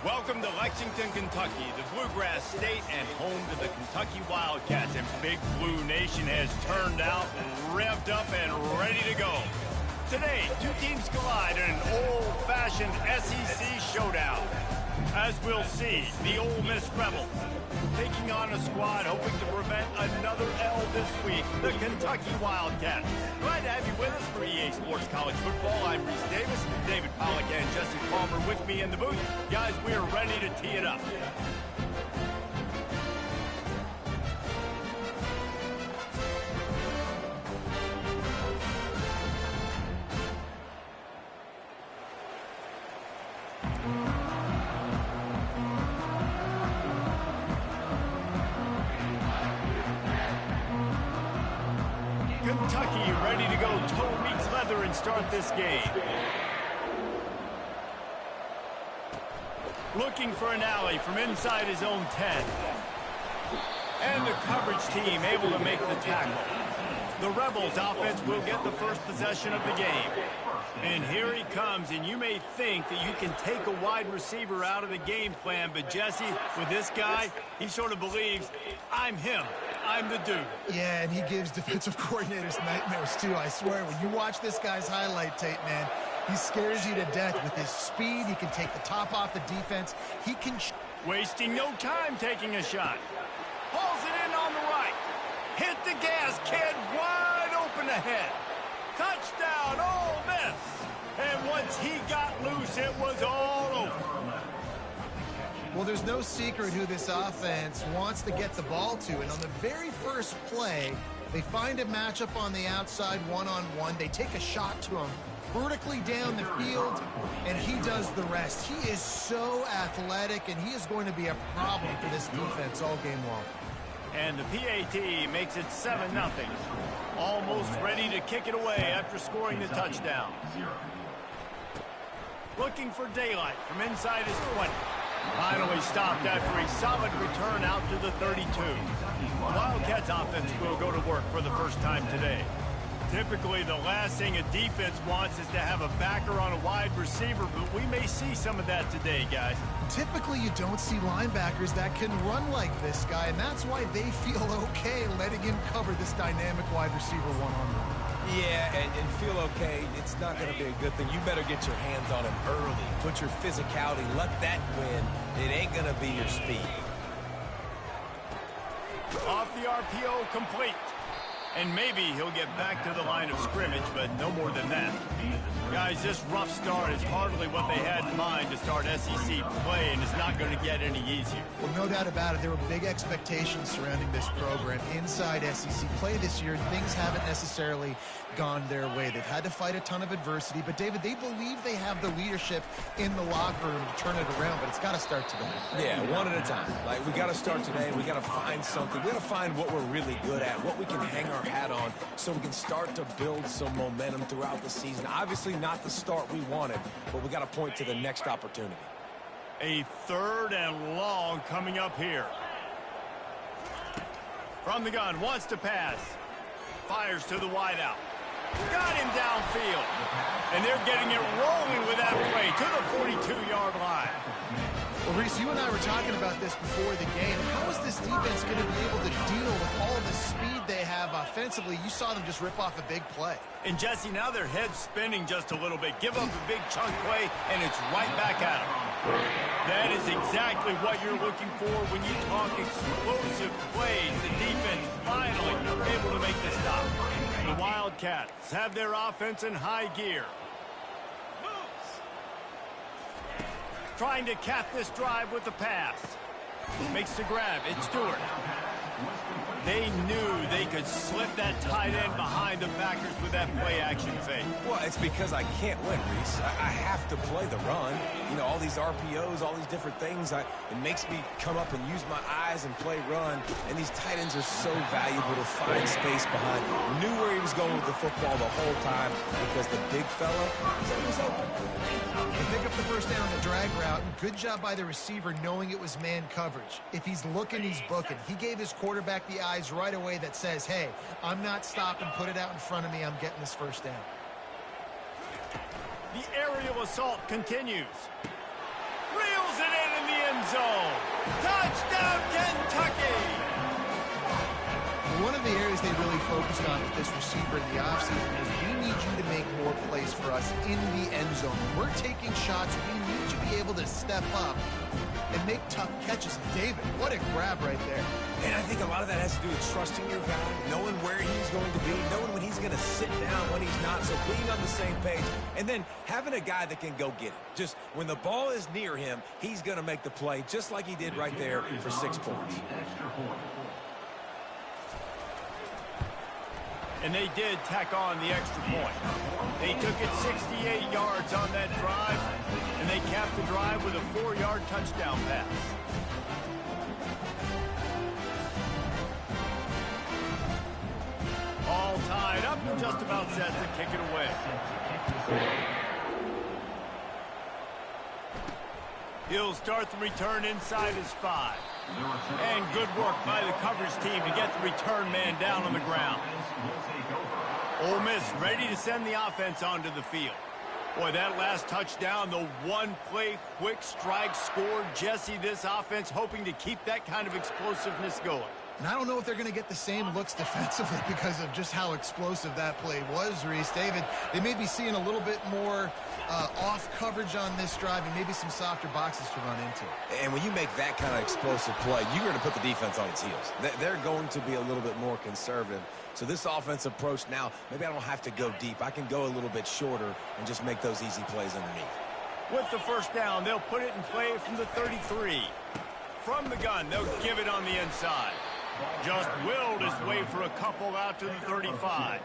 Welcome to Lexington, Kentucky, the Bluegrass State and home to the Kentucky Wildcats. And Big Blue Nation has turned out, revved up, and ready to go. Today, two teams collide in an old-fashioned SEC showdown. As we'll see, the Ole Miss Rebels taking on a squad hoping to prevent another L this week, the Kentucky Wildcats. Glad to have you with us for EA Sports College Football. I'm Reese Davis, David Pollack and Jesse Palmer with me in the booth. Guys, we are ready to tee it up. Kentucky ready to go toe meets leather and start this game. Looking for an alley from inside his own 10. And the coverage team able to make the tackle. The Rebels offense will get the first possession of the game. And here he comes, and you may think that you can take a wide receiver out of the game plan, but Jesse, with this guy, he sort of believes, I'm him. I'm the dude. Yeah, and he gives defensive coordinators nightmares, too, I swear. When you watch this guy's highlight tape, man, he scares you to death with his speed. He can take the top off the defense. He can... Wasting no time taking a shot. Pulls it in on the right. Hit the gas, kid. Wide open ahead. Touchdown, Ole Miss. And once he got loose, it was all over. Well, there's no secret who this offense wants to get the ball to. And on the very first play, they find a matchup on the outside one-on-one. They take a shot to him vertically down the field, and he does the rest. He is so athletic, and he is going to be a problem for this defense all game long. And the PAT makes it 7-0. Almost ready to kick it away after scoring the touchdown. Looking for daylight from inside his 20. Finally stopped after a solid return out to the 32. Wildcats offense will go to work for the first time today. Typically, the last thing a defense wants is to have a backer on a wide receiver, but we may see some of that today, guys. Typically, you don't see linebackers that can run like this guy, and that's why they feel okay letting him cover this dynamic wide receiver one-on-one. Yeah, and feel okay, it's not going to be a good thing. You better get your hands on him early. Put your physicality, let that win. It ain't going to be your speed. Off the RPO, complete. And maybe he'll get back to the line of scrimmage, but no more than that. Guys, this rough start is hardly what they had in mind to start SEC play, and it's not going to get any easier. Well, no doubt about it. There were big expectations surrounding this program inside SEC play this year, and things haven't necessarily gone their way. They've had to fight a ton of adversity, but David, they believe they have the leadership in the locker room to turn it around, but it's got to start today. Yeah, one at a time. Like, we got to start today. We got to find something. We got to find what we're really good at, what we can hang our hat on, so we can start to build some momentum throughout the season. Obviously not the start we wanted, but we got to point to the next opportunity. A 3rd and long coming up here. From the gun, wants to pass. Fires to the wideout. Got him downfield. And they're getting it rolling with that play to the 42-yard line. Well, Reese, you and I were talking about this before the game. How is this defense going to be able to deal with all the speed they have offensively? You saw them just rip off a big play. And, Jesse, now their head's spinning just a little bit. Give up a big chunk play, and it's right back at them. That is exactly what you're looking for when you talk explosive plays. The defense finally able to make the stop. The Wildcats have their offense in high gear. Trying to cap this drive with the pass. Makes the grab. It's Stewart. They knew they could slip that tight end behind the backers with that play-action fake. Well, it's because I can't win, Reese. I have to play the run. You know, all these RPOs, all these different things, it makes me come up and use my eyes and play run. And these tight ends are so valuable to find space behind. Knew where he was going with the football the whole time because the big fella was open. They pick up the first down on the drag route. Good job by the receiver knowing it was man coverage. If he's looking, he's booking. He gave his quarterback the eyes right away that says, hey, I'm not stopping, put it out in front of me, I'm getting this first down. The aerial assault continues. Reels it in, and in the end zone. Touchdown, Kentucky! One of the areas they really focused on with this receiver in the offseason is we need you to make more plays for us in the end zone. When we're taking shots, we need you to be able to step up and make tough catches. David, what a grab right there. And I think a lot of that has to do with trusting your guy, knowing where he's going to be, knowing when he's going to sit down, when he's not, so being on the same page, and then having a guy that can go get it. Just when the ball is near him, he's going to make the play, just like he did right there for 6 points. And they did tack on the extra point. They took it 68 yards on that drive, and they capped the drive with a 4-yard touchdown pass. All tied up and just about set to kick it away. He'll start the return inside his 5. And good work by the coverage team to get the return man down on the ground. Ole Miss ready to send the offense onto the field. Boy, that last touchdown, the one-play quick strike scored. Jesse, this offense hoping to keep that kind of explosiveness going. And I don't know if they're going to get the same looks defensively because of just how explosive that play was, Reese. David, they may be seeing a little bit more off coverage on this drive and maybe some softer boxes to run into. And when you make that kind of explosive play, you're going to put the defense on its heels. They're going to be a little bit more conservative. So this offense approach now, maybe I don't have to go deep. I can go a little bit shorter and just make those easy plays underneath. With the first down, they'll put it in play from the 33. From the gun, they'll give it on the inside. Just willed his way for a couple out to the 35.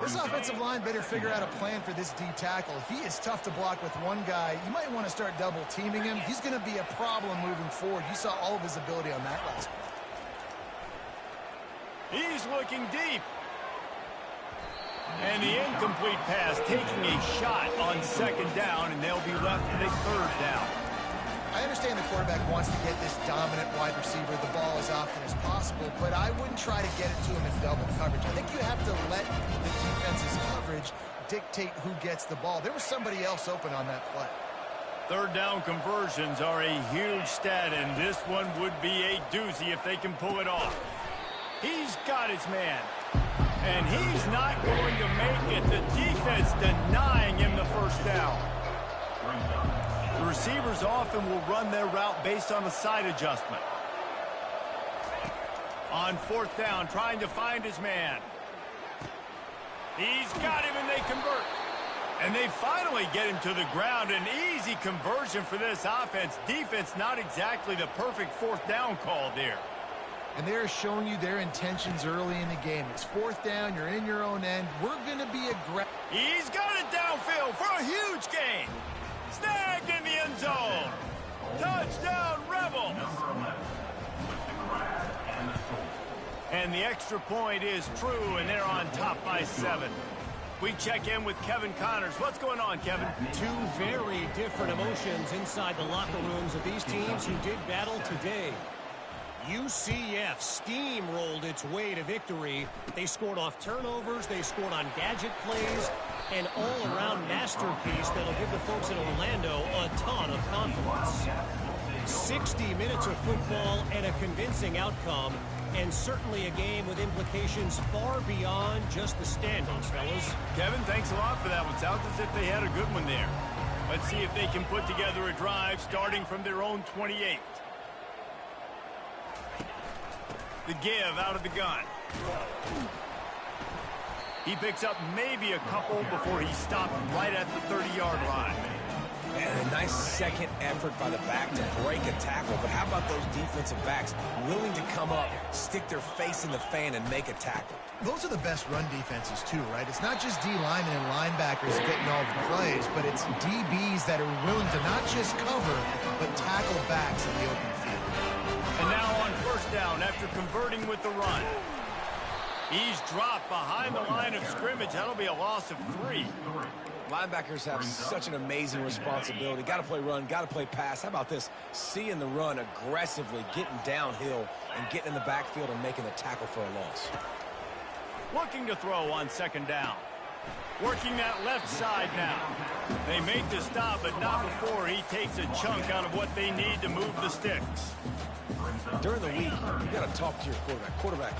This offensive line better figure out a plan for this D tackle. He is tough to block with one guy. You might want to start double teaming him. He's going to be a problem moving forward. You saw all of his ability on that last play. He's looking deep. And the incomplete pass taking a shot on second down, and they'll be left with a third down. I understand the quarterback wants to get this dominant wide receiver the ball as often as possible, but I wouldn't try to get it to him in double coverage. I think you have to let the defense's coverage dictate who gets the ball. There was somebody else open on that play. Third down conversions are a huge stat, and this one would be a doozy if they can pull it off. He's got his man, and he's not going to make it. The defense denying him the first down. The receivers often will run their route based on a side adjustment. On fourth down, trying to find his man. He's got him, and they convert. And they finally get him to the ground. An easy conversion for this offense. Defense not exactly the perfect fourth down call there. And they're showing you their intentions early in the game. It's fourth down. You're in your own end. We're going to be aggressive. He's got it downfield for a huge gain. Snagged in the end zone. Touchdown, Rebels. And the extra point is true, and they're on top by 7. We check in with Kevin Connors. What's going on, Kevin? Two very different emotions inside the locker rooms of these teams who did battle today. UCF steamrolled its way to victory. They scored off turnovers, they scored on gadget plays, an all-around masterpiece that'll give the folks in Orlando a ton of confidence. 60 minutes of football and a convincing outcome, and certainly a game with implications far beyond just the standings, fellas. Kevin, thanks a lot for that one. Sounds as if they had a good one there. Let's see if they can put together a drive starting from their own 28. The give out of the gun. He picks up maybe a couple before he stopped right at the 30-yard line. And a nice second effort by the back to break a tackle. But how about those defensive backs willing to come up, stick their face in the fan, and make a tackle? Those are the best run defenses, too, right? It's not just D linemen and linebackers getting all the plays, but it's DBs that are willing to not just cover, but tackle backs in the open field. And now on first down after converting with the run. He's dropped behind the line of scrimmage. That'll be a loss of 3. Linebackers have such an amazing responsibility. Got to play run, got to play pass. How about this? Seeing the run aggressively, getting downhill, and getting in the backfield and making the tackle for a loss. Looking to throw on second down. Working that left side now. They make the stop, but not before he takes a chunk out of what they need to move the sticks. During the week, you got to talk to your quarterback. Quarterback,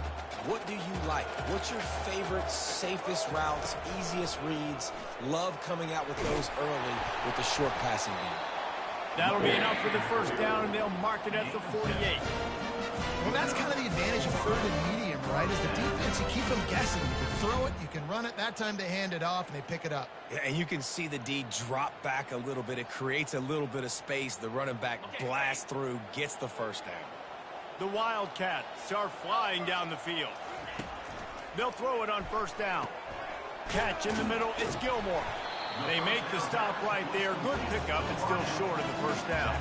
what do you like? What's your favorite, safest routes, easiest reads? Love coming out with those early with the short passing game. That'll be enough for the first down, and they'll mark it at the 48. Well, that's kind of the advantage of third and medium, right? Is the defense, you keep them guessing. You can throw it, you can run it. That time they hand it off, and they pick it up. Yeah, and you can see the D drop back a little bit. It creates a little bit of space. The running back blasts through, gets the first down. The Wildcats are flying down the field. They'll throw it on first down. Catch in the middle, it's Gilmore. They make the stop right there. Good pickup, and still short of the first down.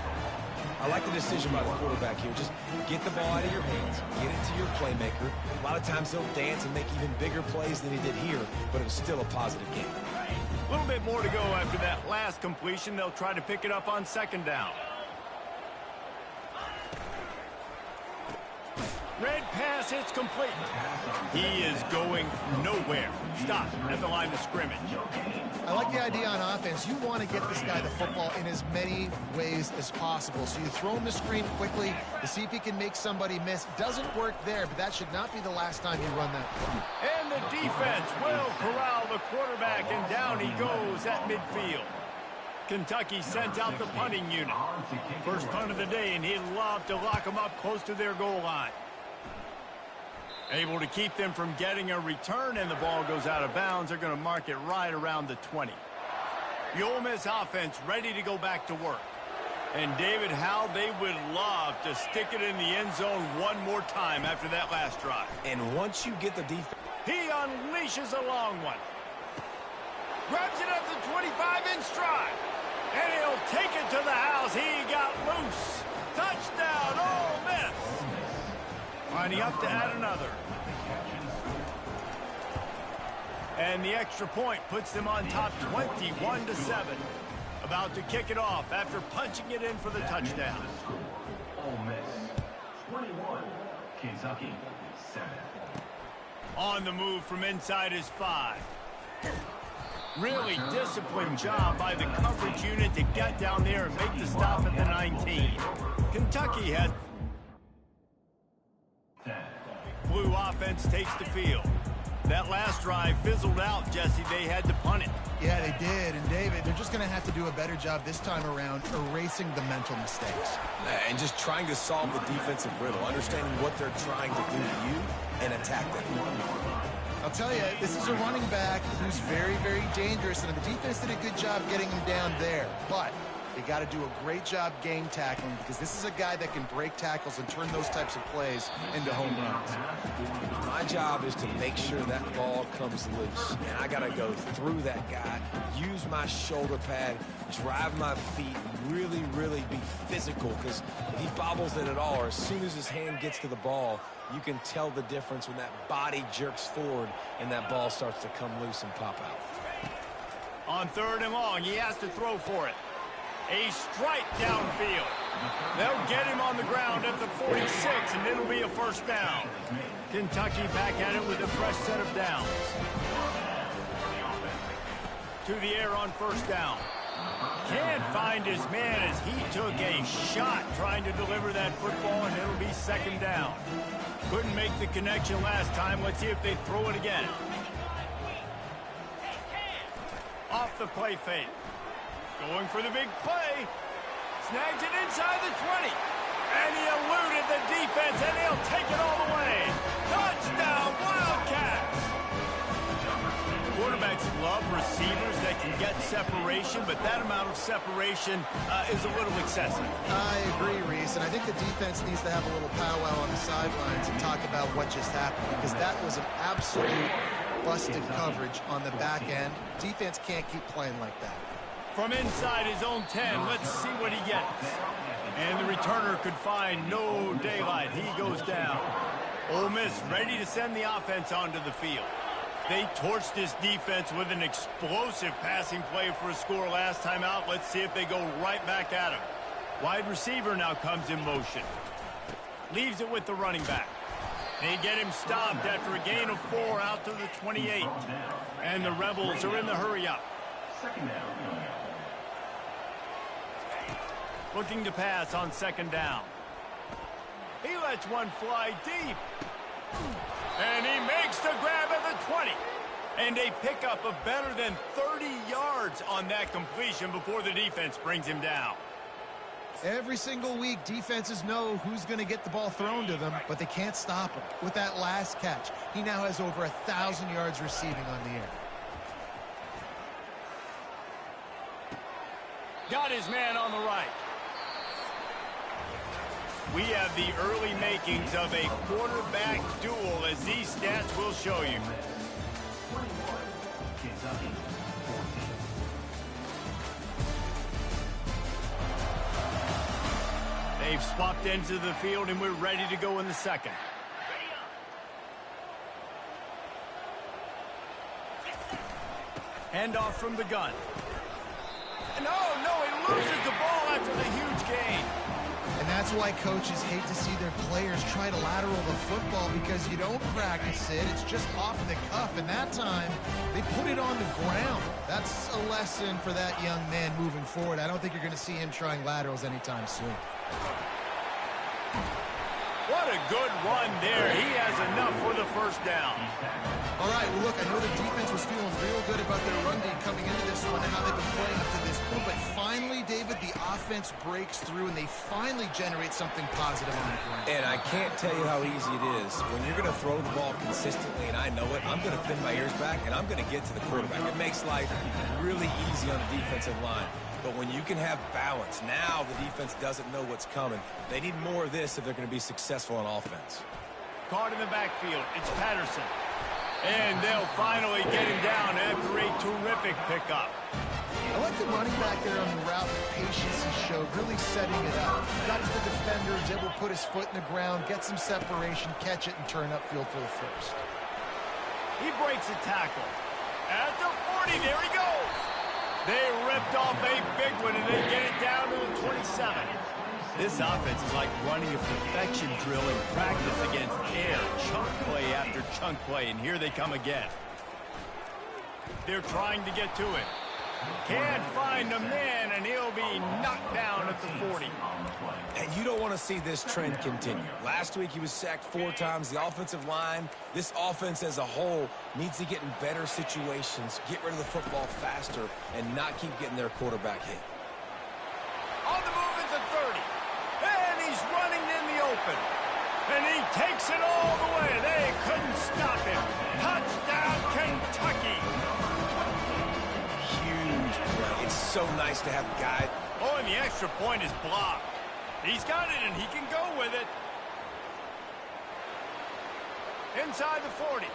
I like the decision by the quarterback here. Just get the ball out of your hands, get it to your playmaker. A lot of times he'll dance and make even bigger plays than he did here, but it was still a positive game. A little bit more to go after that last completion. They'll try to pick it up on second down. Red pass, it's complete. He is going nowhere. Stop at the line of scrimmage. I like the idea on offense. You want to get this guy the football in as many ways as possible. So you throw him the screen quickly to see if he can make somebody miss. Doesn't work there, but that should not be the last time you run that play. And the defense will corral the quarterback, and down he goes at midfield. Kentucky sends out the punting unit. First punt of the day, and he'd love to lock them up close to their goal line. Able to keep them from getting a return, and the ball goes out of bounds. They're going to mark it right around the 20. The Ole Miss offense ready to go back to work. And David, how they would love to stick it in the end zone one more time after that last drive. And once you get the defense... He unleashes a long one. Grabs it at the 25 in stride. And he'll take it to the house. He got loose. Touchdown, Ole Miss. Lining up to add another. And the extra point puts them on top 21-7. About to kick it off after punching it in for the touchdown. Ole Miss 21, Kentucky 7. On the move from inside his 5. Really disciplined job by the coverage unit to get down there and make the stop at the 19. Kentucky has... Blue offense takes the field. That last drive fizzled out, Jesse. They had to punt it. Yeah, they did. And, David, they're just going to have to do a better job this time around erasing the mental mistakes. And just trying to solve the defensive riddle, understanding what they're trying to do to you and attack them. I'll tell you, this is a running back who's very, very dangerous, and the defense did a good job getting him down there. But they got to do a great job game tackling, because this is a guy that can break tackles and turn those types of plays into home runs. My job is to make sure that ball comes loose, and I got to go through that guy, use my shoulder pad, drive my feet, really, really be physical, because if he bobbles it at all, or as soon as his hand gets to the ball, you can tell the difference when that body jerks forward and that ball starts to come loose and pop out. On third and long, he has to throw for it. A strike downfield. They'll get him on the ground at the 46, and it'll be a first down. Kentucky back at it with a fresh set of downs. To the air on first down. Can't find his man as he took a shot trying to deliver that football, and it'll be second down. Couldn't make the connection last time. Let's see if they throw it again. Off the play fake. Going for the big play. Snags it inside the 20. And he eluded the defense, and he'll take it all the way. Touchdown, Wildcats! Quarterbacks love receivers that can get separation, but that amount of separation is a little excessive. I agree, Reese, and I think the defense needs to have a little powwow on the sidelines and talk about what just happened, because that was an absolute busted coverage on the back end. Defense can't keep playing like that. From inside his own 10, let's see what he gets. And the returner could find no daylight. He goes down. Ole Miss ready to send the offense onto the field. They torched this defense with an explosive passing play for a score last time out. Let's see if they go right back at him. Wide receiver now comes in motion. Leaves it with the running back. They get him stopped after a gain of 4 out to the 28. And the Rebels are in the hurry-up. Second down. Looking to pass on second down. He lets one fly deep. And he makes the grab at the 20. And a pickup of better than 30 yards on that completion before the defense brings him down. Every single week, defenses know who's going to get the ball thrown to them, but they can't stop him. With that last catch, he now has over 1,000 yards receiving on the air. Got his man on the right. We have the early makings of a quarterback duel, as these stats will show you. 21, Kentucky 14. They've swapped into the field, and we're ready to go in the second. Handoff from the gun. No, he loses the ball after the huge gain. And that's why coaches hate to see their players try to lateral the football, because you don't practice it. It's just off the cuff. And that time, they put it on the ground. That's a lesson for that young man moving forward. I don't think you're going to see him trying laterals anytime soon. What a good run there. He has enough for the first down. All right, well, look, I know the defense was feeling real good about their run D coming into this one and how they've been playing up to this point. But finally, David, the offense breaks through, and they finally generate something positive on the ground. And I can't tell you how easy it is. When you're going to throw the ball consistently, and I know it, I'm going to pin my ears back, and I'm going to get to the quarterback. It makes life really easy on the defensive line. But when you can have balance, now the defense doesn't know what's coming. They need more of this if they're going to be successful on offense. Caught in the backfield. It's Patterson. And they'll finally get him down after a terrific pickup. I like the running back there on the route, the patience he showed, really setting it up. Got to the defender, was able to put his foot in the ground, get some separation, catch it, and turn upfield for the first. He breaks a tackle. At the 40, there he goes. They ripped off a big one, and they get it down to the 27. This offense is like running a perfection drill in practice against air. Chunk play after chunk play, and here they come again. They're trying to get to it. Can't find the man, and he'll be knocked down at the 40. And you don't want to see this trend continue. Last week he was sacked 4 times. The offensive line, this offense as a whole, needs to get in better situations, get rid of the football faster, and not keep getting their quarterback hit. On the move at the 30. And he's running in the open. And he takes it all the way. They couldn't stop him. Touchdown, Kentucky. Huge play. It's so nice to have a guy. Oh, and the extra point is blocked. He's got it, and he can go with it. Inside the 40.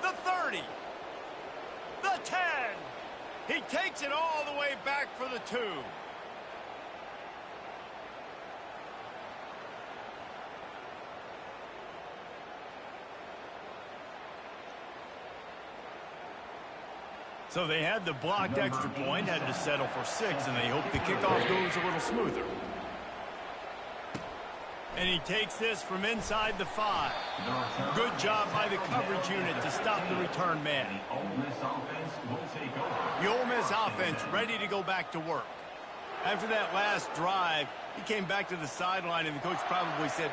The 30. The 10. He takes it all the way back for the 2. So they had the blocked extra point, had to settle for 6, and they hope the kickoff goes a little smoother. And he takes this from inside the 5. Good job by the coverage unit to stop the return man. The Ole Miss offense will take over. The Ole Miss offense ready to go back to work. After that last drive, he came back to the sideline, and the coach probably said,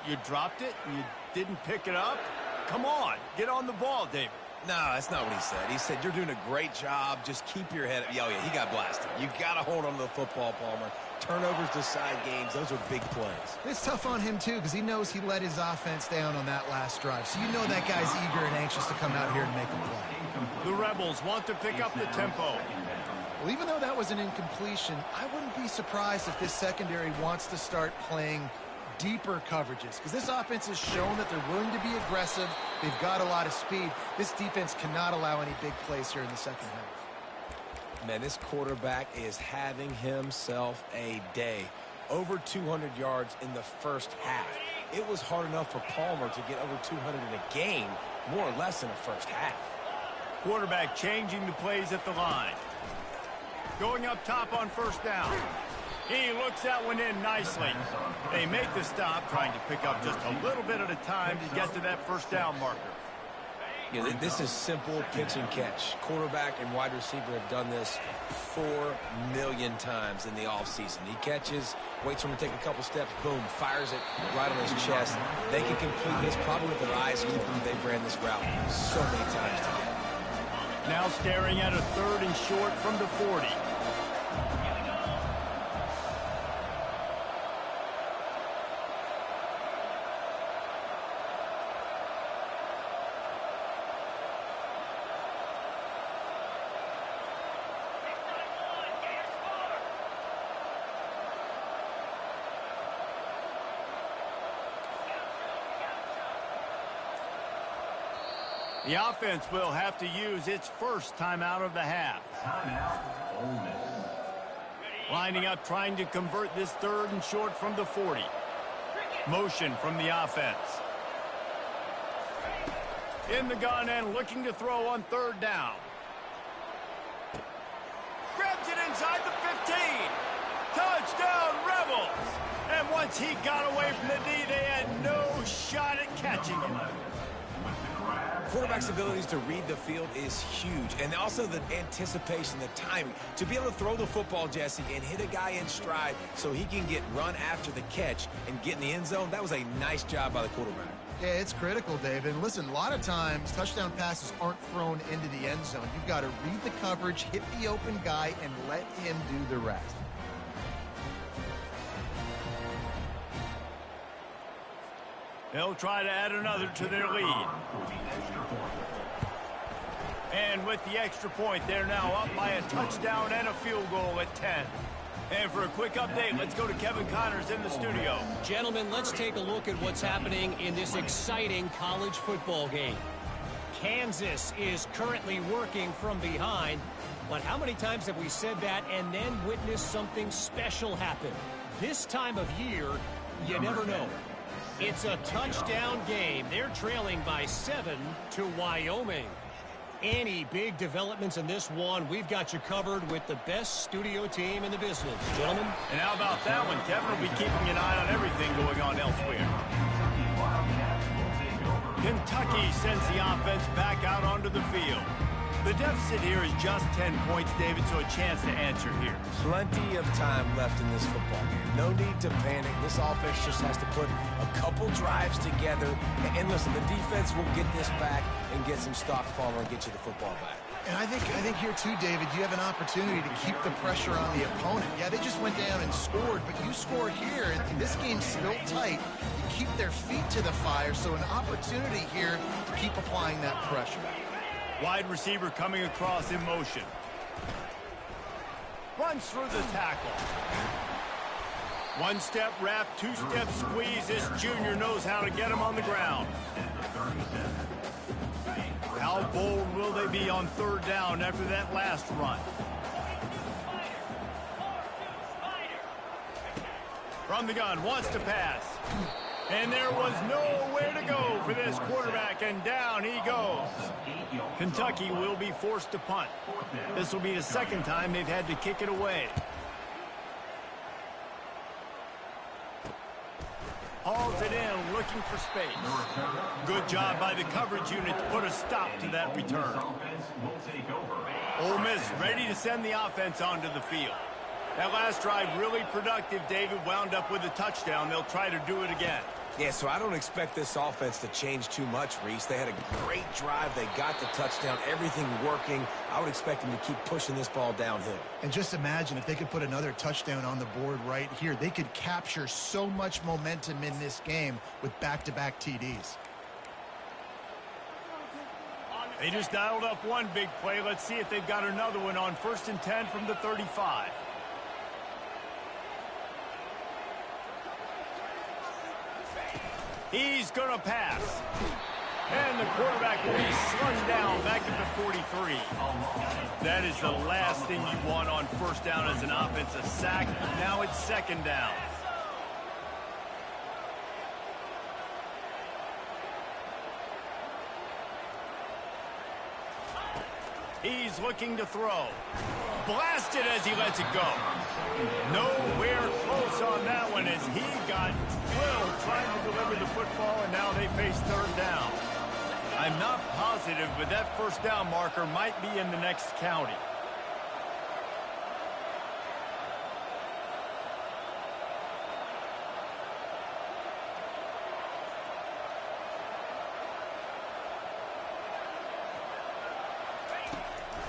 "You dropped it and you didn't pick it up? Come on, get on the ball, David." No, that's not what he said. He said, "You're doing a great job. Just keep your head up." Oh, yeah, he got blasted. You got to hold on to the football, Palmer. Turnovers decide games. Those are big plays. It's tough on him, too, because he knows he let his offense down on that last drive. So you know that guy's eager and anxious to come out here and make a play. The Rebels want to pick up the tempo. Well, even though that was an incompletion, I wouldn't be surprised if this secondary wants to start playing deeper coverages, because this offense has shown that they're willing to be aggressive. They've got a lot of speed. This defense cannot allow any big plays here in the second half. Man, this quarterback is having himself a day. Over 200 yards in the first half. It was hard enough for Palmer to get over 200 in a game, more or less in the first half. Quarterback changing the plays at the line. Going up top on first down. He looks that one in nicely. They make the stop, trying to pick up just a little bit at a time to get to that first down marker. Yeah, this is simple pitch and catch. Quarterback and wide receiver have done this 4 million times in the offseason. He catches, waits for him to take a couple steps, boom, fires it right on his chest. They can complete this probably with their eyes open. They've ran this route so many times today. Now staring at a 3rd and short from the 40. The offense will have to use its first timeout of the half. Timeout, Ole Miss. Lining up, trying to convert this 3rd and short from the 40. Motion from the offense. In the gun and looking to throw on 3rd down. Grabs it inside the 15. Touchdown, Rebels! And once he got away from the D, they had no shot at catching him. Quarterback's abilities to read the field is huge, and also the anticipation, the timing. To be able to throw the football, Jesse, and hit a guy in stride so he can get run after the catch and get in the end zone, that was a nice job by the quarterback. Yeah, it's critical, David. And listen, a lot of times touchdown passes aren't thrown into the end zone. You've got to read the coverage, hit the open guy, and let him do the rest. They'll try to add another to their lead. And with the extra point, they're now up by a touchdown and a field goal at 10. And for a quick update, let's go to Kevin Connors in the studio. Gentlemen, let's take a look at what's happening in this exciting college football game. Kansas is currently working from behind, but how many times have we said that and then witnessed something special happen? This time of year, you never know. It's a touchdown game. They're trailing by 7 to Wyoming. Any big developments in this one, we've got you covered with the best studio team in the business. Gentlemen? And how about that one? Kevin will be keeping an eye on everything going on elsewhere. Kentucky sends the offense back out onto the field. The deficit here is just 10 points, David, so a chance to answer here. Plenty of time left in this football game. No need to panic. This offense just has to put a couple drives together. And listen, the defense will get this back and get some stops forward and get you the football back. And I think here too, David, you have an opportunity to keep the pressure on the opponent. Yeah, they just went down and scored, but you score here, and this game's still tight. You keep their feet to the fire, so an opportunity here to keep applying that pressure. Wide receiver coming across in motion. Runs through the tackle. One-step wrap, two-step squeeze. This junior knows how to get him on the ground. How bold will they be on 3rd down after that last run? From the gun, wants to pass. And there was nowhere to go for this quarterback, and down he goes. Kentucky will be forced to punt. This will be the 2nd time they've had to kick it away. Hauls it in, looking for space. Good job by the coverage unit to put a stop to that return. Ole Miss ready to send the offense onto the field. That last drive really productive. David wound up with a touchdown. They'll try to do it again. Yeah, so I don't expect this offense to change too much, Reese. They had a great drive. They got the touchdown, everything working. I would expect them to keep pushing this ball downhill. And just imagine if they could put another touchdown on the board right here. They could capture so much momentum in this game with back-to-back TDs. They just dialed up one big play. Let's see if they've got another one on 1st and 10 from the 35. He's going to pass. And the quarterback will be slung down back at the 43. That is the last thing you want on 1st down as an offense, a sack. Now it's 2nd down. He's looking to throw. Blasted as he lets it go. Nowhere one as he got drilled trying to deliver the football, and now they face third down. I'm not positive, but that first down marker might be in the next county.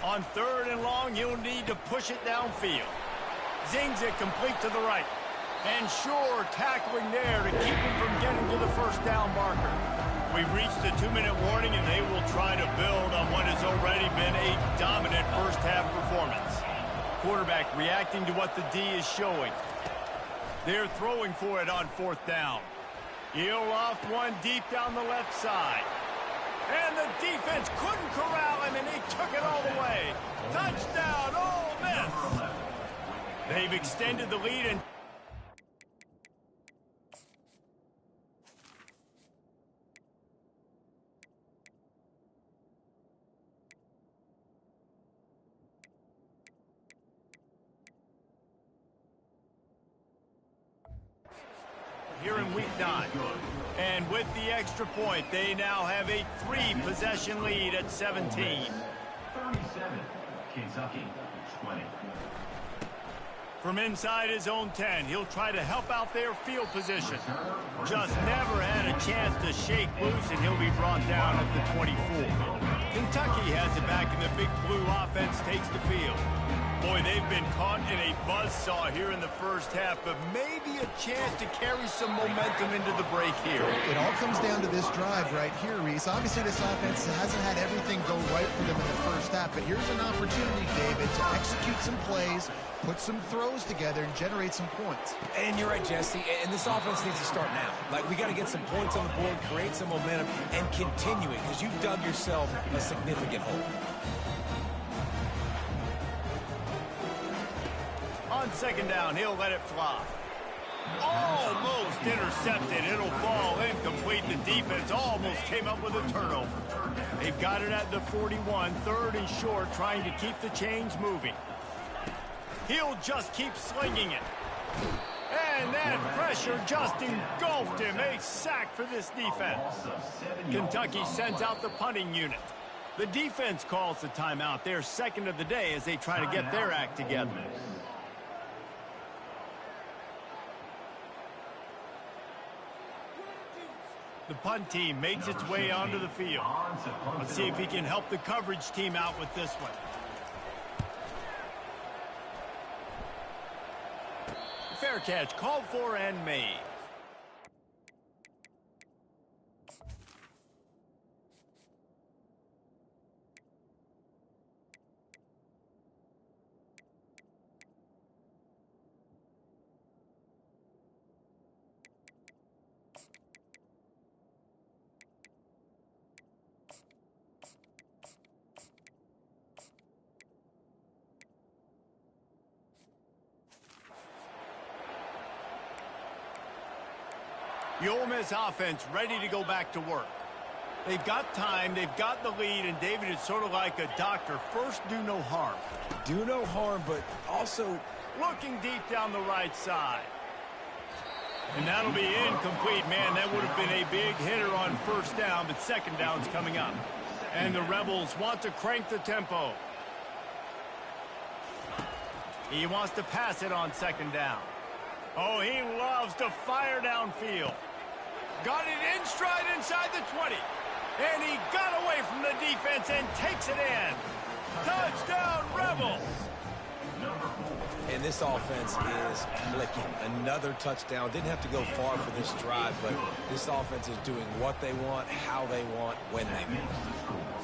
On third and long, you'll need to push it downfield. Zings it complete to the right. And sure, tackling there to keep him from getting to the first down marker. We've reached the 2-minute warning, and they will try to build on what has already been a dominant first-half performance. Quarterback reacting to what the D is showing. They're throwing for it on fourth down. He'll loft one deep down the left side. And the defense couldn't corral him, and he took it all the way. Touchdown, Ole Miss! They've extended the lead and here in week 9. And with the extra point, they now have a 3-possession lead at 17. 37, Kentucky 20. From inside his own 10, he'll try to help out their field position. Just never had a chance to shake loose, and he'll be brought down at the 24. Kentucky has it back, and the Big Blue offense takes the field. Boy, they've been caught in a buzzsaw here in the first half, but maybe a chance to carry some momentum into the break here. It all comes down to this drive right here, Reese. Obviously, this offense hasn't had everything go right for them in the first half, but here's an opportunity, David, to execute some plays, put some throws together, and generate some points. And you're right, Jesse, and this offense needs to start now. Like, we got to get some points on the board, create some momentum, and continue it, because you've dug yourself a significant hole. On second down, he'll let it fly. Almost intercepted. It'll fall incomplete. The defense almost came up with a turnover. They've got it at the 41, third and short, trying to keep the chains moving. He'll just keep slinging it. And that pressure just engulfed him. A sack for this defense. Kentucky sends out the punting unit. The defense calls the timeout. They're second of the day as they try to get their act together. The punt team makes its way onto the field. Let's see if he can help the coverage team out with this one. Fair catch called for and made. The Ole Miss offense ready to go back to work. They've got time, they've got the lead, and David is sort of like a doctor. First, do no harm. Do no harm, but also Looking deep down the right side. And that'll be incomplete. Man, that would have been a big hitter on first down, but second down's coming up. And the Rebels want to crank the tempo. He wants to pass it on second down. Oh, he loves to fire downfield. Got it in stride inside the 20. And he got away from the defense and takes it in. Touchdown, Rebels! And this offense is clicking. Another touchdown. Didn't have to go far for this drive, but this offense is doing what they want, how they want, when they want.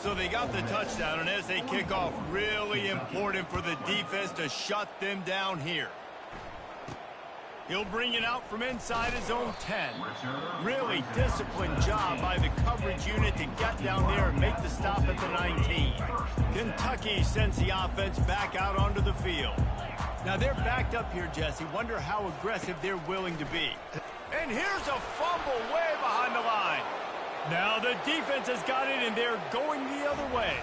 So they got the touchdown, and as they kick off, really important for the defense to shut them down here. He'll bring it out from inside his own 10. Really disciplined job by the coverage unit to get down there and make the stop at the 19. Kentucky sends the offense back out onto the field. Now they're backed up here, Jesse. Wonder how aggressive they're willing to be. And here's a fumble way behind the line. Now the defense has got it, and they're going the other way.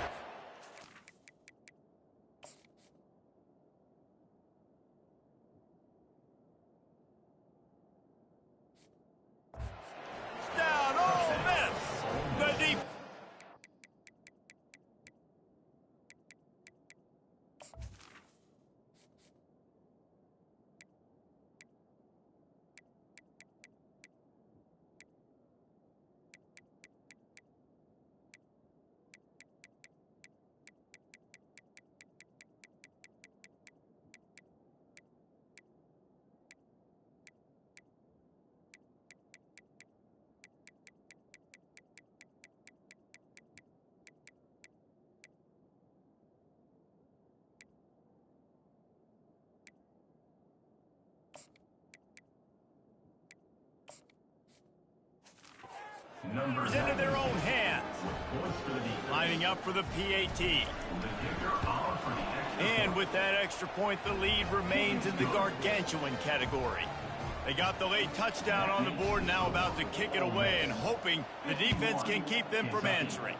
It's into their own hands. Lining up for the PAT. And with that extra point, the lead remains in the gargantuan category. They got the late touchdown on the board, now about to kick it away and hoping the defense can keep them from answering.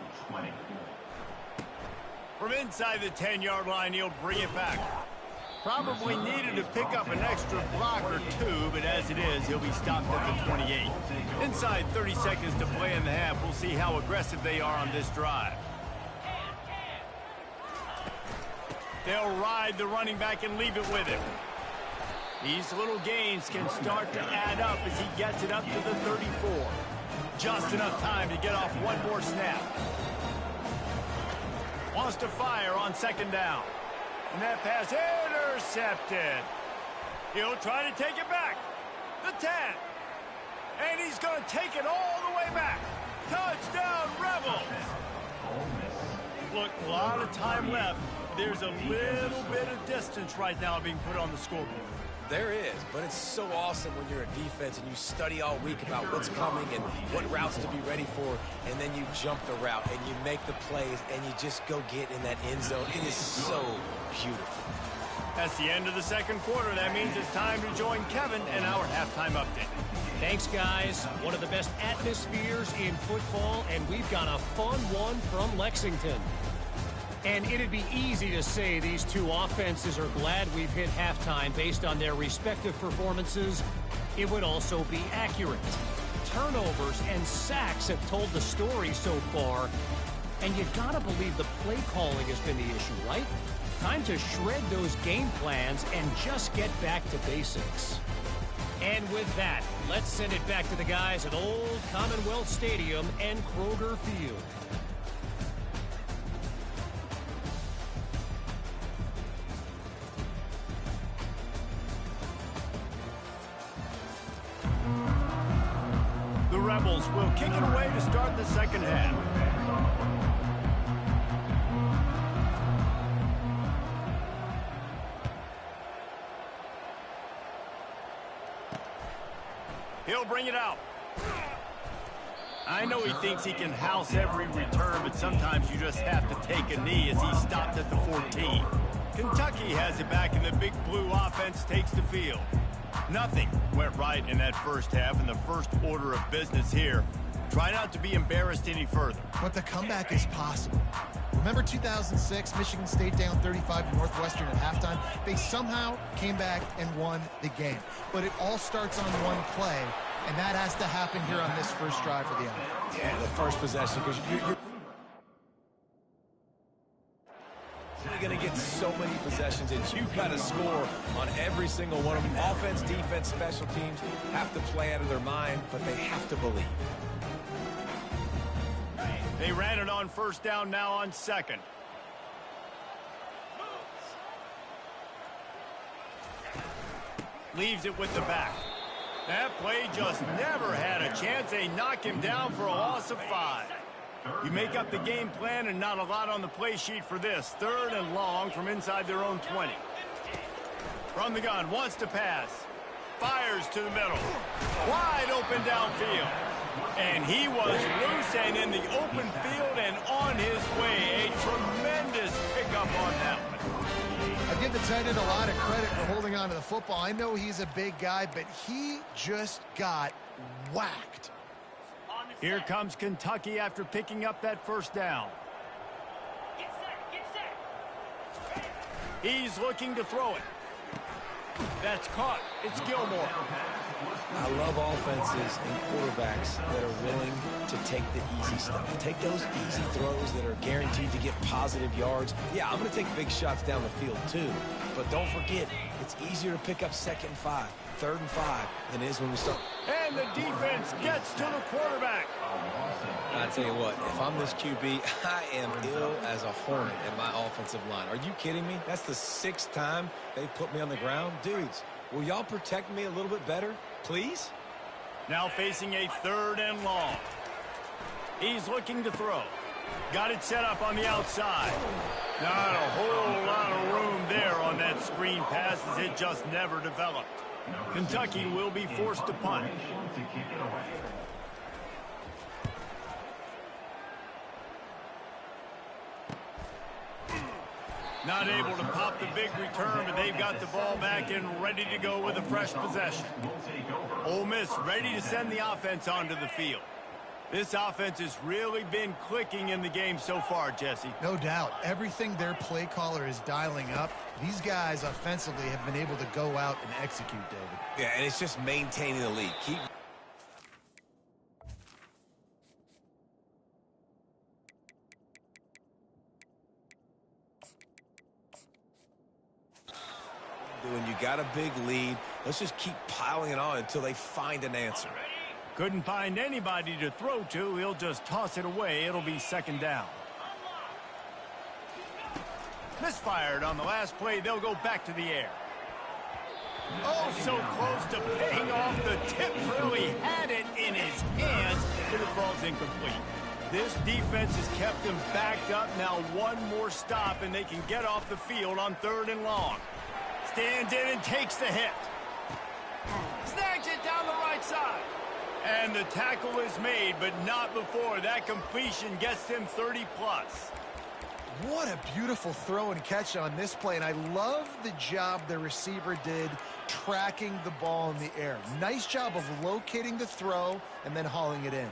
From inside the 10-yard line, he'll bring it back. Probably needed to pick up an extra block or two, but as it is, he'll be stopped at the 28. Inside 30 seconds to play in the half. We'll see how aggressive they are on this drive. They'll ride the running back and leave it with him. These little gains can start to add up as he gets it up to the 34. Just enough time to get off one more snap. Wants to fire on second down. And that pass intercepted. He'll try to take it back. The 10. And he's going to take it all the way back. Touchdown, Rebels. Look, a lot of time left. There's a little bit of distance right now being put on the scoreboard. There is, but it's so awesome when you're a defense and you study all week about what's coming and what routes to be ready for, and then you jump the route and you make the plays and you just go get in that end zone. It is so beautiful. That's the end of the second quarter. That means it's time to join Kevin and our halftime update. Thanks, guys. One of the best atmospheres in football, and we've got a fun one from Lexington. And it'd be easy to say these two offenses are glad we've hit halftime based on their respective performances. It would also be accurate. Turnovers and sacks have told the story so far. And you gotta believe the play calling has been the issue, right? Time to shred those game plans and just get back to basics. And with that, let's send it back to the guys at Old Commonwealth Stadium and Kroger Field. The Rebels will kick it away to start the second half. He'll bring it out. I know he thinks he can house every return, but sometimes you just have to take a knee as he stopped at the 14. Kentucky has it back, and the Big Blue offense takes the field. Nothing went right in that first half, and the first order of business here. Try not to be embarrassed any further. But the comeback is possible. Remember 2006, Michigan State down 35 to Northwestern at halftime? They somehow came back and won the game. But it all starts on one play, and that has to happen here on this first drive for the offense. Yeah, the first possession, because you're going to get so many possessions, and you've got to score on every single one of them. Offense, defense, special teams have to play out of their mind, but they have to believe. They ran it on first down, now on second. Leaves it with the back. That play just never had a chance. They knock him down for a loss of 5. You make up the game plan and not a lot on the play sheet for this. Third and long from inside their own 20. From the gun, wants to pass. Fires to the middle. Wide open downfield. And he was loose and in the open field and on his way. A tremendous pickup on that one. I give the tight end a lot of credit for holding on to the football. I know he's a big guy, but he just got whacked. Here comes Kentucky after picking up that first down. He's looking to throw it. That's caught. It's Gilmore. I love offenses and quarterbacks that are willing to take the easy stuff. Take those easy throws that are guaranteed to get positive yards. Yeah, I'm going to take big shots down the field too. But don't forget, it's easier to pick up 2nd and 5, 3rd and 5 than it is when we start. And the defense gets to the quarterback. I tell you what, if I'm this QB, I am ill as a hornet at my offensive line. Are you kidding me? That's the 6th time they've put me on the ground. Dudes, will y'all protect me a little bit better, please? Now facing a 3rd and long. He's looking to throw. Got it set up on the outside. Not a whole lot of room there on that screen pass as it just never developed. Kentucky will be forced to punt. Not able to pop the big return, but they've got the ball back and ready to go with a fresh possession. Ole Miss ready to send the offense onto the field. This offense has really been clicking in the game so far, Jesse. No doubt. Everything their play caller is dialing up, these guys offensively have been able to go out and execute, David. Yeah, and it's just maintaining the lead. Keep doing. You got a big lead. Let's just keep piling it on until they find an answer. Couldn't find anybody to throw to. He'll just toss it away. It'll be second down. Misfired on the last play. They'll go back to the air. Oh, so close to paying off. The tip really had it in his hands, but it falls incomplete. This defense has kept them backed up. Now one more stop, and they can get off the field on 3rd and long. Stands in and takes the hit. Snags it down the right side. And the tackle is made, but not before that completion gets them 30-plus. What a beautiful throw and catch on this play, and I love the job the receiver did tracking the ball in the air. Nice job of locating the throw and then hauling it in.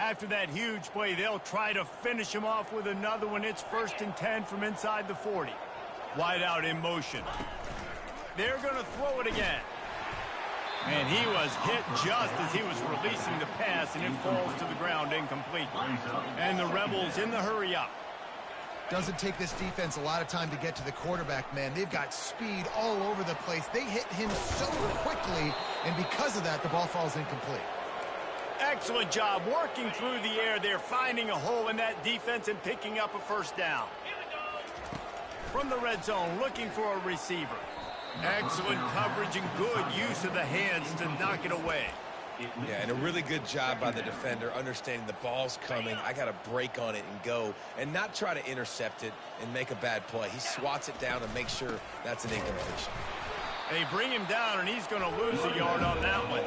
After that huge play, they'll try to finish him off with another one. It's 1st and 10 from inside the 40. Wide out in motion. They're going to throw it again. And he was hit just as he was releasing the pass, and it falls to the ground incomplete. And the Rebels in the hurry up. Doesn't take this defense a lot of time to get to the quarterback, man. They've got speed all over the place. They hit him so quickly, and because of that, the ball falls incomplete. Excellent job working through the air. They're finding a hole in that defense and picking up a 1st down. From the red zone, looking for a receiver. Excellent coverage and good use of the hands to knock it away. Yeah, and a really good job by the defender, understanding the ball's coming. I got to break on it and go, and not try to intercept it and make a bad play. He swats it down and makes sure that's an incompletion. They bring him down, and he's going to lose a yard on that one.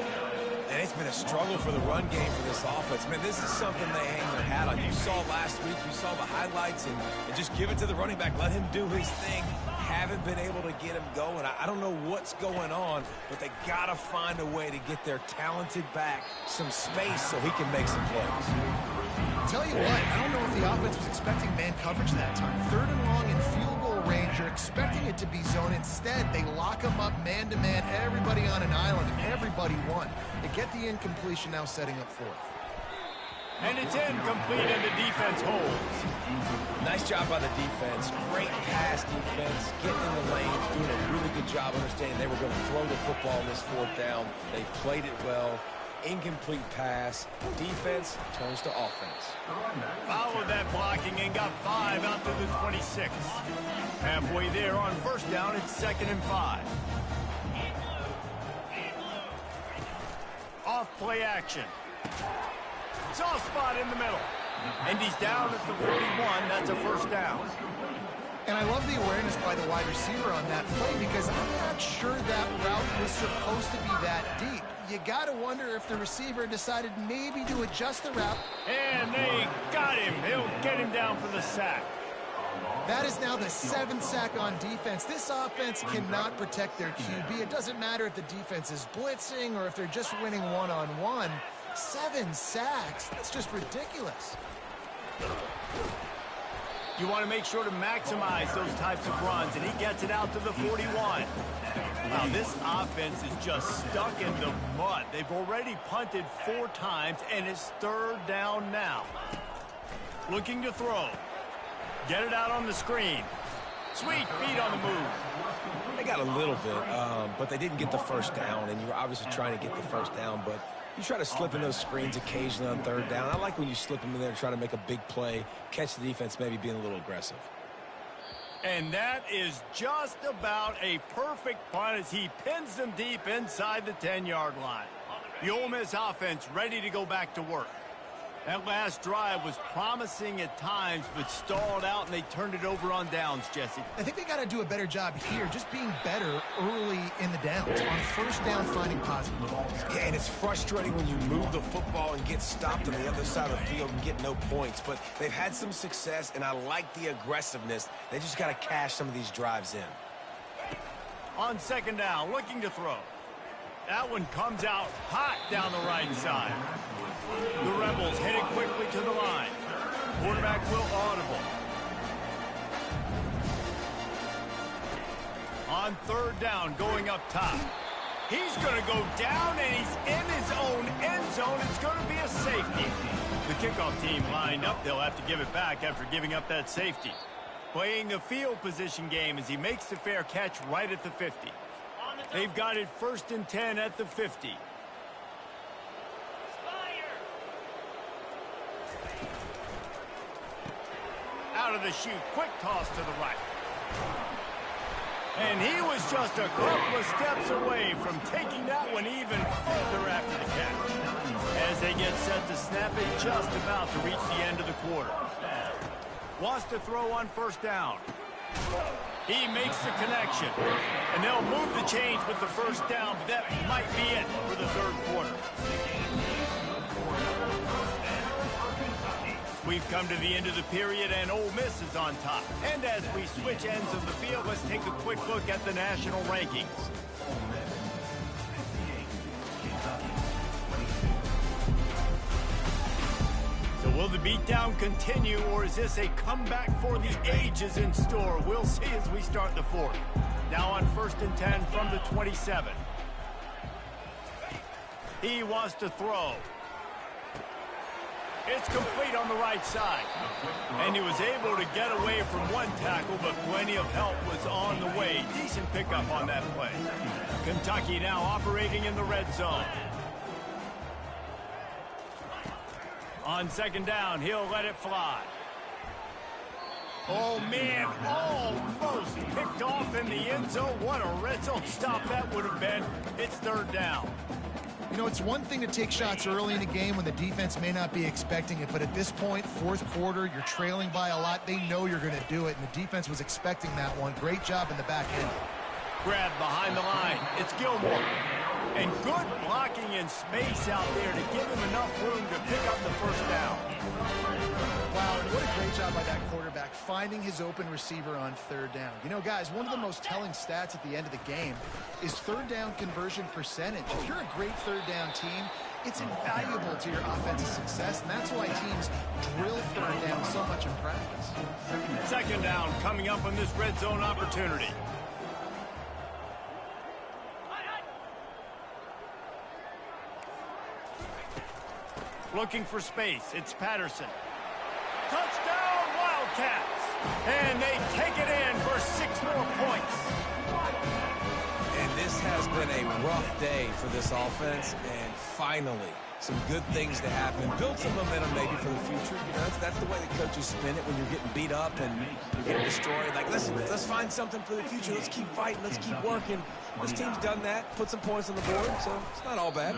And it's been a struggle for the run game for this offense. Man, this is something they hang their hat on. You saw last week, you saw the highlights, and just give it to the running back. Let him do his thing. Haven't been able to get him going. I don't know what's going on, but they got to find a way to get their talented back some space so he can make some plays. Tell you what, I don't know if the offense was expecting man coverage that time. 3rd and long in field goal range. You're expecting it to be zone. Instead, they lock him up man-to-man, everybody on an island, and everybody won. They get the incompletion, now setting up 4th. And it's incomplete, and the defense holds. Nice job by the defense. Great pass defense. Getting in the lanes, doing a really good job understanding they were going to throw the football on this 4th down. They played it well. Incomplete pass. Defense turns to offense. Followed that blocking and got 5 out to the 26. Halfway there on 1st down, it's 2nd and 5. Off play action. Soft spot in the middle. And he's down at the 41. That's a 1st down. And I love the awareness by the wide receiver on that play because I'm not sure that route was supposed to be that deep. You got to wonder if the receiver decided maybe to adjust the route. And they got him. He'll get him down for the sack. That is now the 7th sack on defense. This offense cannot protect their QB. It doesn't matter if the defense is blitzing or if they're just winning one-on-one. 7 sacks, that's just ridiculous. You want to make sure to maximize those types of runs, and he gets it out to the 41. Wow, this offense is just stuck in the mud. They've already punted 4 times, and it's 3rd down now. Looking to throw. Get it out on the screen. Sweet feet on the move. They got a little bit, but they didn't get the 1st down, and you were obviously trying to get the 1st down, but you try to slip in those screens occasionally on 3rd down. I like when you slip them in there and try to make a big play, catch the defense maybe being a little aggressive. And that is just about a perfect punt as he pins them deep inside the 10-yard line. The Ole Miss offense ready to go back to work. That last drive was promising at times, but stalled out, and they turned it over on downs, Jesse. I think they got to do a better job here, just being better early in the downs. On first down, finding positive. Yeah, and it's frustrating when you move the football and get stopped on the other side of the field and get no points. But they've had some success, and I like the aggressiveness. They just got to cash some of these drives in. On second down, looking to throw. That one comes out hot down the right side. The Rebels headed quickly to the line. Quarterback will audible. On third down, going up top. He's going to go down, and he's in his own end zone. It's going to be a safety. The kickoff team lined up. They'll have to give it back after giving up that safety. Playing the field position game as he makes the fair catch right at the 50. They've got it 1st and 10 at the 50. Out of the chute, quick toss to the right. And he was just a couple of steps away from taking that one even further after the catch. As they get set to snap it, just about to reach the end of the quarter. Wants to throw on first down. He makes the connection. And they'll move the chains with the first down, but that might be it for the third quarter. We've come to the end of the period, and Ole Miss is on top. And as we switch ends of the field, let's take a quick look at the national rankings. So will the beatdown continue, or is this a comeback for the ages in store? We'll see as we start the fourth. Now on 1st and 10 from the 27. He wants to throw. It's complete on the right side. And he was able to get away from one tackle, but plenty of help was on the way. Decent pickup on that play. Kentucky now operating in the red zone. On second down, he'll let it fly. Oh, man, almost picked off in the end zone. What a red zone stop that would have been. It's third down. You know, it's one thing to take shots early in a game when the defense may not be expecting it, but at this point, fourth quarter, you're trailing by a lot. They know you're going to do it, and the defense was expecting that one. Great job in the back end. Grab behind the line. It's Gilmore. And good blocking in space out there to give him enough room to pick up the first down. Wow, what a great job by that quarterback, finding his open receiver on third down. You know, guys, one of the most telling stats at the end of the game is third down conversion percentage. If you're a great third down team, it's invaluable to your offensive success, and that's why teams drill third down so much in practice. Second down coming up on this red zone opportunity. Looking for space. It's Patterson. Touchdown, Wildcats! And they take it in for 6 more points. And this has been a rough day for this offense, and finally, some good things to happen. Build some momentum maybe for the future. You know, that's the way the coaches spin it when you're getting beat up and you're getting destroyed. Like, listen, let's find something for the future. Let's keep fighting. Let's keep working. This team's done that, put some points on the board, so it's not all bad.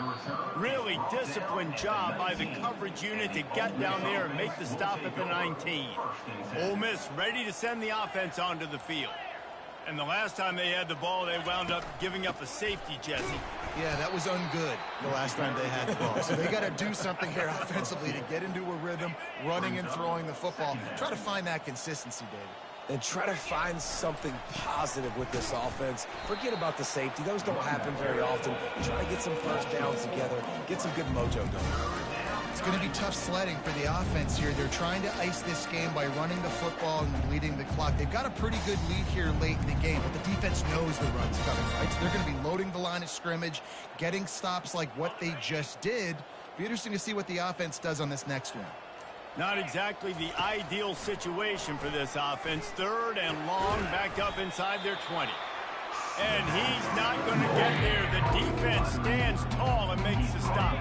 Really disciplined job by the coverage unit to get down there and make the stop at the 19. Ole Miss ready to send the offense onto the field. And the last time they had the ball, they wound up giving up a safety, Jesse. Yeah, that was ungood the last time they had the ball. So they got to do something here offensively to get into a rhythm, running and throwing the football. Try to find that consistency, David. And try to find something positive with this offense. Forget about the safety. Those don't happen very often. Try to get some first downs together. Get some good mojo going. It's going to be tough sledding for the offense here. They're trying to ice this game by running the football and leading the clock. They've got a pretty good lead here late in the game, but the defense knows the run's coming, right? So they're going to be loading the line of scrimmage, getting stops like what they just did. Be interesting to see what the offense does on this next one. Not exactly the ideal situation for this offense. Third and long, back up inside their 20. And he's not going to get there. The defense stands tall and makes the stop.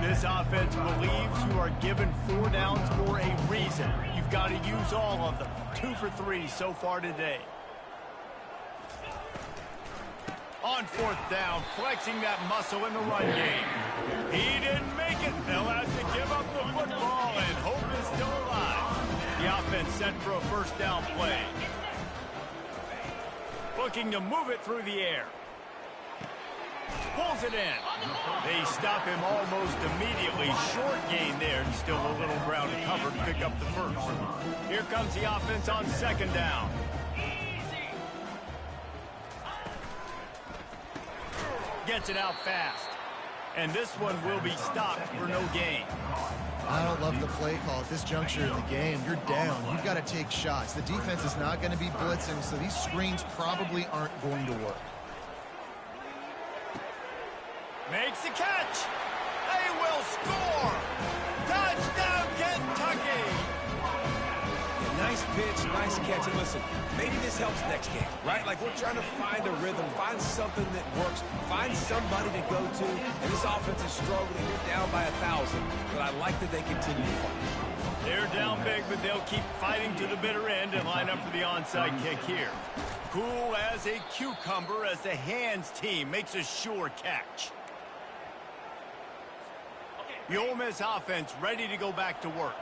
This offense believes you are given 4 downs for a reason. You've got to use all of them. 2 for 3 so far today. On fourth down, flexing that muscle in the run game. He didn't make it. They'll have to give up the football, and hope is still alive. The offense set for a first down play. Looking to move it through the air. Pulls it in. They stop him almost immediately. Short gain there, and still a little ground to cover to pick up the first. Here comes the offense on second down. Gets it out fast. And this one will be stopped for no gain. I don't love the play call at this juncture of the game. You're down. You've got to take shots. The defense is not going to be blitzing, so these screens probably aren't going to work. Makes the catch. They will score. Touchdown, Kentucky. Nice pitch, nice catch. And listen, maybe this helps next game, right? Like we're trying to find a rhythm, find something that works, find somebody to go to. And this offense is struggling. They're down by 1,000, but I like that they continue to fight. They're down big, but they'll keep fighting to the bitter end and line up for the onside kick here. Cool as a cucumber as the hands team makes a sure catch. The Ole Miss offense ready to go back to work.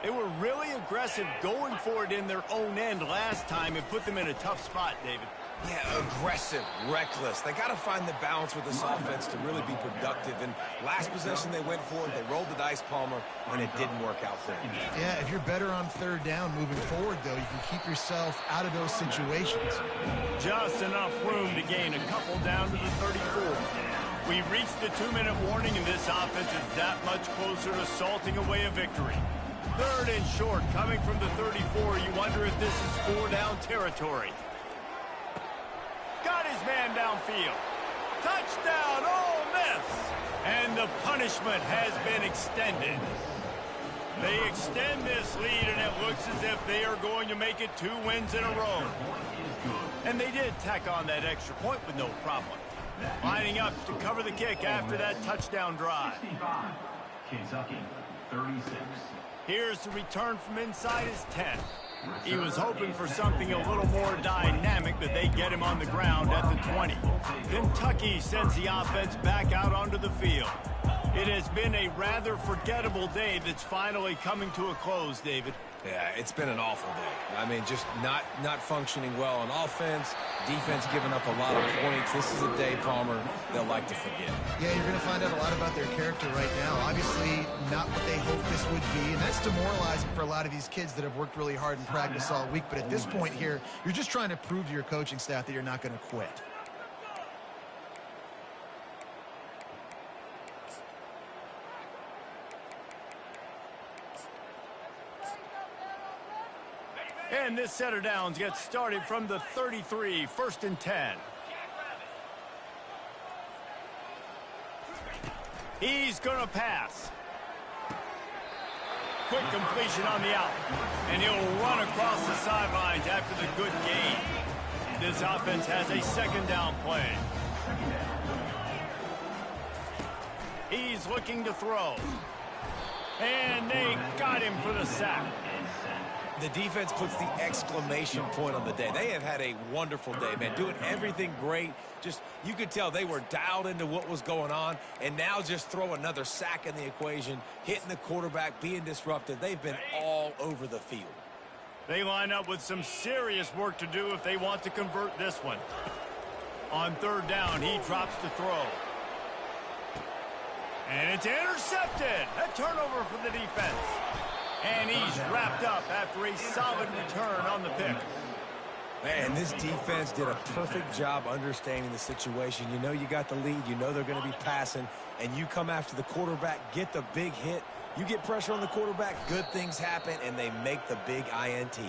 They were really aggressive going for it in their own end last time and put them in a tough spot, David. Yeah, aggressive, reckless. They got to find the balance with this offense to really be productive. And last possession they went for it, they rolled the dice, Palmer, and it didn't work out for them. Yeah, if you're better on third down moving forward, though, you can keep yourself out of those situations. Just enough room to gain a couple down to the 34. We reached the 2-minute warning, and this offense is that much closer to salting away a victory. Third and short, coming from the 34. You wonder if this is 4-down territory. Got his man downfield. Touchdown, Ole Miss! And the punishment has been extended. They extend this lead, and it looks as if they are going to make it 2 wins in a row. And they did tack on that extra point with no problem. Lining up to cover the kick after that touchdown drive. Kentucky, 36. Here's the return from inside his 10. He was hoping for something a little more dynamic, but they get him on the ground at the 20. Kentucky sends the offense back out onto the field. It has been a rather forgettable day that's finally coming to a close, David. Yeah, it's been an awful day. I mean, just not functioning well on offense, defense giving up a lot of points. This is a day, Palmer, they'll like to forget. Yeah, you're going to find out a lot about their character right now. Obviously, not what they hoped this would be, and that's demoralizing for a lot of these kids that have worked really hard in practice all week. But at this point here, you're just trying to prove to your coaching staff that you're not going to quit. And this set of downs gets started from the 33, 1st and 10. He's going to pass. Quick completion on the out. And he'll run across the sidelines after the good gain. This offense has a second down play. He's looking to throw. And they got him for the sack. The defense puts the exclamation point on the day. They have had a wonderful day, man, doing everything great. Just, you could tell they were dialed into what was going on, and now just throw another sack in the equation, hitting the quarterback, being disruptive. They've been all over the field. They line up with some serious work to do if they want to convert this one. On third down, he drops to throw. And it's intercepted. A turnover for the defense. And he's wrapped up after a solid return on the pick. Man, this defense did a perfect job understanding the situation. You know you got the lead. You know they're going to be passing. And you come after the quarterback, get the big hit. You get pressure on the quarterback, good things happen, and they make the big INT.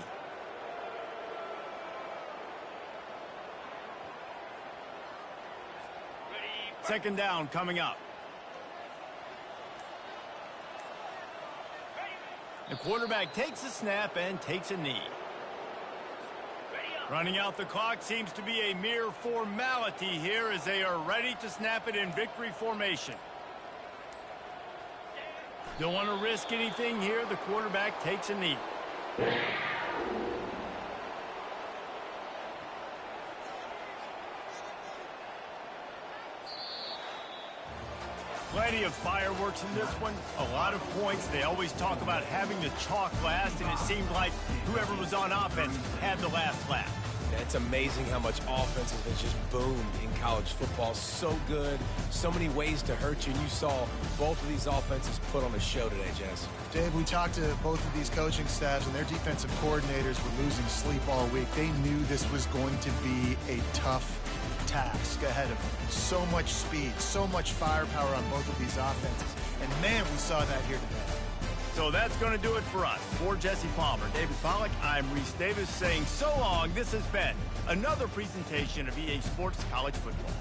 Second down coming up. The quarterback takes a snap and takes a knee. Running out the clock seems to be a mere formality here as they are ready to snap it in victory formation. Don't want to risk anything here. The quarterback takes a knee. Plenty of fireworks in this one, a lot of points. They always talk about having the chalk last, and it seemed like whoever was on offense had the last laugh. Yeah, it's amazing how much offense has just boomed in college football. So good, so many ways to hurt you, and you saw both of these offenses put on a show today, Jess. Dave, we talked to both of these coaching staffs, and their defensive coordinators were losing sleep all week. They knew this was going to be a tough task ahead of them. So much speed, so much firepower on both of these offenses. And man, we saw that here today. So that's going to do it for us. For Jesse Palmer, David Pollack, I'm Reese Davis saying so long. This has been another presentation of EA Sports College Football.